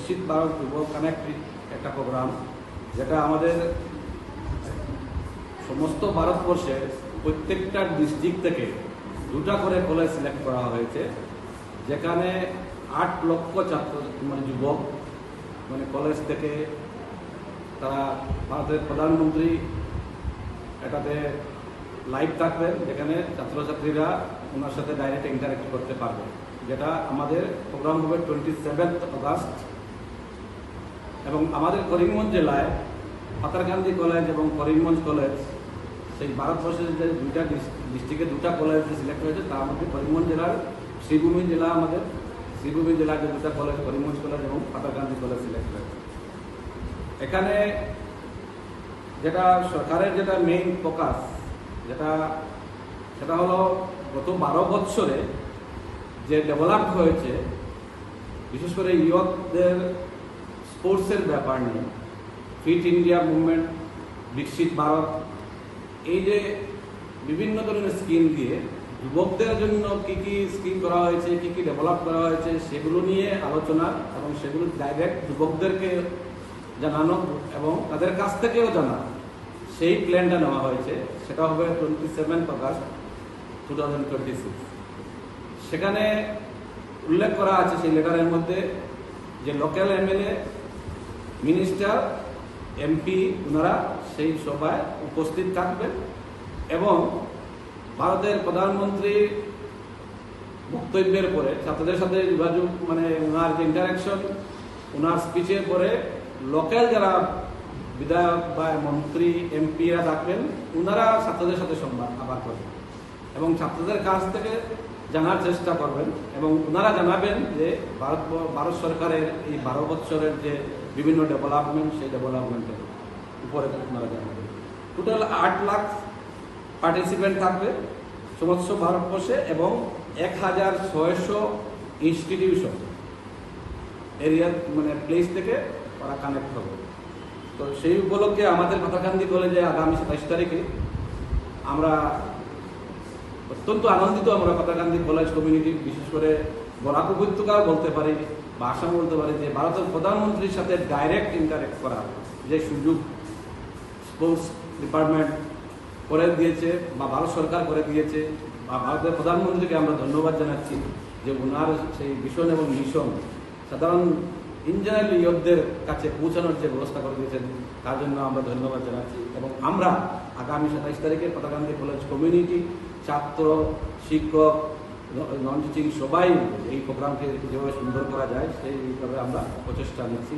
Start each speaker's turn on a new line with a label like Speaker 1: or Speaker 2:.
Speaker 1: বিশ্বজিৎ ভারত যুব কানেক্ট একটা প্রোগ্রাম, যেটা আমাদের সমস্ত ভারতবর্ষের প্রত্যেকটা ডিস্ট্রিক্ট থেকে দুটা করে কলেজ সিলেক্ট করা হয়েছে, যেখানে 8 লক্ষ ছাত্র যুবক কলেজ থেকে তারা ভারতের প্রধানমন্ত্রী এটাতে লাইভ থাকবেন, যেখানে ছাত্রছাত্রীরা ওনার সাথে ডাইরেক্ট ইন্টারেক্ট করতে পারবে। যেটা আমাদের প্রোগ্রাম হবে 27 আগস্ট। এবং আমাদের করিমগঞ্জ জেলায় পাতারকান্দি কলেজ এবং করিমগঞ্জ কলেজ, সেই ভারতবর্ষের যে দুইটা ডিস্ট্রিক্টে দুটা কলেজ সিলেক্ট হয়েছে, তার মধ্যে করিমগঞ্জ জেলার শ্রীভূমি জেলা, আমাদের শ্রীভূমি জেলার যে দুটা কলেজ, করিমগঞ্জ কলেজ এবং পাতারকান্দি কলেজ সিলেক্ট হয়েছে। এখানে যেটা সরকারের যেটা মেইন ফোকাস, সেটা হলো গত 12 বছরে যে ডেভেলপ হয়েছে, বিশেষ করে ইয়ুথদের স্পোর্টসের ব্যাপার নিয়ে, ফিট ইন্ডিয়া মুভমেন্ট, বিকশিত ভারত, এই যে বিভিন্ন ধরনের স্কিম দিয়ে যুবকদের জন্য কি কি স্কিম করা হয়েছে, কি কি ডেভেলপ করা হয়েছে, সেগুলো নিয়ে আলোচনা এবং সেগুলো ডাইরেক্ট যুবকদেরকে জানানো এবং তাদের কাছ থেকেও জানা, সেই প্ল্যানটা নেওয়া হয়েছে। সেটা হবে 27 আগস্ট 2026। সেখানে উল্লেখ করা আছে সেই লেটারের মধ্যে যে লোকাল এমএলএ, মিনিস্টার, এমপি ওনারা সেই সভায় উপস্থিত থাকবেন এবং ভারতের প্রধানমন্ত্রীর বক্তব্যের পরে ছাত্রদের সাথে যোগাযোগ ওনার যে ইন্টারাকশন, ওনার স্পিচের পরে লোকাল যারা বিধায়ক বা মন্ত্রী, এমপিরা থাকবেন, ওনারা ছাত্রদের সাথে সংবাদ আবার করবেন এবং ছাত্রদের কাছ থেকে জানার চেষ্টা করবেন এবং ওনারা জানাবেন যে ভারত সরকারের এই 12 বছরের যে বিভিন্ন ডেভেলপমেন্ট, সেই ডেভেলপমেন্টের উপরে ওনারা জানাবেন। টোটাল 8 লাখ পার্টিসিপেন্ট থাকবে সমস্ত ভারতবর্ষে এবং 1600 ইনস্টিটিউশন এরিয়া প্লেস থেকে ওরা কানেক্ট হবে। তো সেই উপলক্ষে আমাদের পাতারকান্দি কলেজে আগামী 27 তারিখে আমরা অত্যন্ত আনন্দিত। আমরা পাতারকান্দি কলেজ কমিউনিটি, বিশেষ করে বরাক উপত্যকা বলতে পারি বা আসাম বলতে পারি, যে ভারতের প্রধানমন্ত্রীর সাথে ডাইরেক্ট ইন্টারেক্ট করা যে সুযোগ স্পোর্টস ডিপার্টমেন্ট করে দিয়েছে বা ভারত সরকার করে দিয়েছে, বা ভারতের প্রধানমন্ত্রীকে আমরা ধন্যবাদ জানাচ্ছি যে ওনার সেই ভিশন এবং মিশন সাধারণ ইন জেনারেল ইয়ুথদের কাছে পৌঁছানোর যে ব্যবস্থা করে দিয়েছেন, তার জন্য আমরা ধন্যবাদ জানাচ্ছি। এবং আমরা আগামী 27 তারিখে পাতারকান্দি কলেজ কমিউনিটি, ছাত্র, শিক্ষক, নন টিচিং সবাই এই প্রোগ্রামকে যেভাবে সুন্দর করা যায় সেইভাবে আমরা প্রচেষ্টা নিচ্ছি।